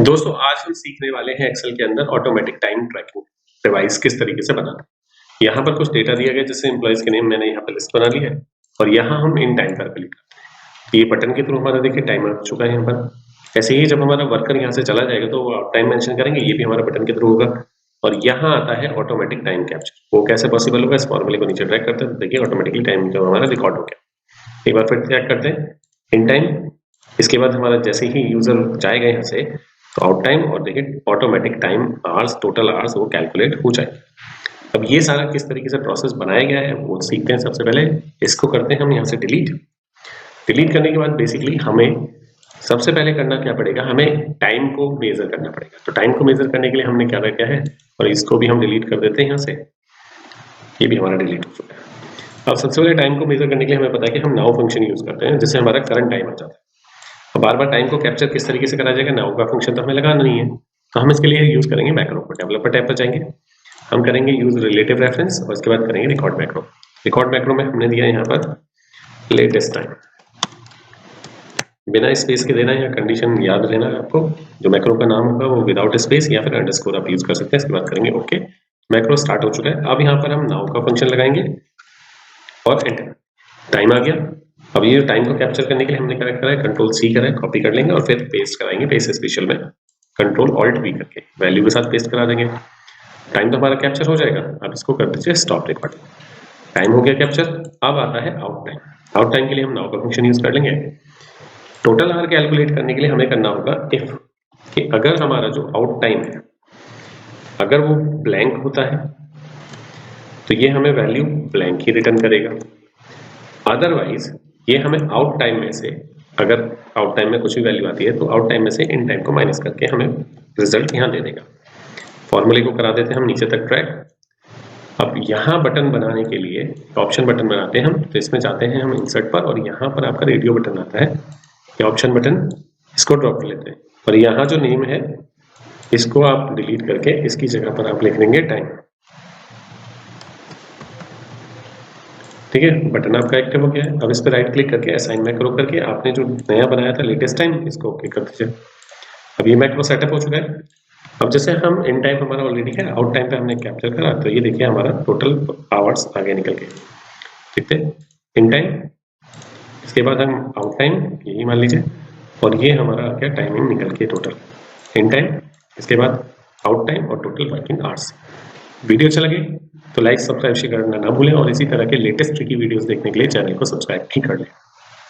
दोस्तों आज हम सीखने वाले हैं एक्सेल के अंदर ऑटोमेटिक टाइम ट्रैकिंग डिवाइस किस तरीके से बनाना है। यहाँ पर कुछ डेटा दिया गया जैसे एम्प्लॉइज के नेम मैंने यहाँ पर लिस्ट बना ली है और यहाँ हम इन टाइम पर क्लिक करते हैं। तो ये बटन के थ्रू हमारा देखिए टाइम आ चुका है यहाँ पर। ऐसे ही जब हमारा वर्कर यहाँ से चला जाएगा तो वो आप टाइम मेंशन करेंगे, ये भी हमारा बटन के थ्रू होगा। और यहाँ आता है ऑटोमेटिक टाइम कैप्चर, वो कैसे पॉसिबल होगा, इस फॉर्मूले को नीचे ड्रैग करते हैं तो देखिए ऑटोमेटिकली टाइम जो हमारा रिकॉर्ड हो गया। एक बार फिर चेक करते हैं इन टाइम। इसके बाद हमारा जैसे ही यूजर जाएगा यहाँ से तो आउट टाइम और देखिए automatic time hours, total hours वो कैलकुलेट हो जाए। अब ये सारा किस तरीके से प्रोसेस बनाया गया है वो सीखते हैं। सबसे पहले इसको करते हैं हम यहाँ से डिलीट करने के बाद बेसिकली हमें सबसे पहले करना क्या पड़ेगा, हमें टाइम को मेजर करना पड़ेगा। तो टाइम को मेजर करने के लिए हमने क्या रखा है और इसको भी हम डिलीट कर देते हैं यहाँ से, ये भी हमारा डिलीट हो चुका है। अब सबसे पहले टाइम को मेजर करने के लिए हमें पता है कि हम नाउ फंक्शन यूज करते हैं जिससे हमारा करंट टाइम आ जाता है। बार बार टाइम को कैप्चर किस तरीके से करा जाएगा, नाउ का फंक्शन तो हमें लगाना नहीं है, तो हम इसके लिए यूज करेंगे मैक्रो को। डेवलपर टैब पर जाएंगे, हम करेंगे यूज रिलेटिव रेफरेंस और इसके बाद करेंगे रिकॉर्ड मैक्रो। रिकॉर्ड मैक्रो में हमने दिया यहाँ पर लेटेस्ट टाइम, बिना स्पेस के देना है, या कंडीशन याद रहना है आपको, जो मैक्रो का नाम होगा वो विदाउट स्पेस या फिर अंडरस्कोर आप यूज कर सकते हैं। इसके बाद करेंगे ओके। मैक्रो स्टार्ट हो चुका है। अब यहाँ पर हम नाउ का फंक्शन लगाएंगे और एंटर, टाइम आ गया। अब ये टाइम को कैप्चर करने के लिए हमने क्या करा है, कंट्रोल सी करा है, कॉपी कर लेंगे और फिर पेस्ट कराएंगे पेस्ट स्पेशल में, कंट्रोल ऑल्ट वी करके वैल्यू के साथ पेस्ट करा देंगे। टाइम तो हमारा कैप्चर हो जाएगा। अब इसको कर दीजिए स्टॉप रिकॉर्डिंग। टाइम हो गया कैप्चर। अब आता है आउट टाइम। आउट टाइम के लिए हम नाउ का फंक्शन यूज कर लेंगे। टोटल आवर कैलकुलेट करने के लिए हमें करना होगा इफ, कि अगर हमारा जो आउट टाइम है अगर वो ब्लैंक होता है तो ये हमें वैल्यू ब्लैंक ही रिटर्न करेगा। अदरवाइज ये हमें आउट टाइम में से, अगर आउट टाइम में कुछ भी वैल्यू आती है तो आउट टाइम में से इन टाइम को माइनस करके हमें रिजल्ट यहाँ दे देगा। फॉर्मूले को करा देते हैं हम नीचे तक ट्रैक। अब यहाँ बटन बनाने के लिए ऑप्शन बटन बनाते हैं हम, तो इसमें जाते हैं हम इंसर्ट पर और यहाँ पर आपका रेडियो बटन आता है, ये ऑप्शन बटन, इसको ड्रॉप कर लेते हैं और यहाँ जो नेम है इसको आप डिलीट करके इसकी जगह पर आप लिख देंगे टाइम। ठीक है, बटन आपका एक्टिव हो गया है। अब इस पर राइट क्लिक करके असाइन मैक्रो करके आपने जो नया बनाया था लेटेस्ट टाइम, इसको ओके कर दीजिए। अब ये मैक्रो सेटअप हो चुका है। अब जैसे हम इन टाइम हमारा ऑलरेडी है, आउट टाइम पे हमने कैप्चर करा तो ये देखिए हमारा टोटल आवर्स आगे निकल के, ठीक है, इन टाइम, इसके बाद हम आउट टाइम यही मान लीजिए और ये हमारा क्या टाइमिंग निकल के टोटल इन टाइम, इसके बाद आउट टाइम और टोटल वर्किंग आवर्स। वीडियो अच्छा लगे तो लाइक सब्सक्राइब करना ना भूलें और इसी तरह के लेटेस्ट ट्रिकी वीडियोस देखने के लिए चैनल को सब्सक्राइब भी कर लें।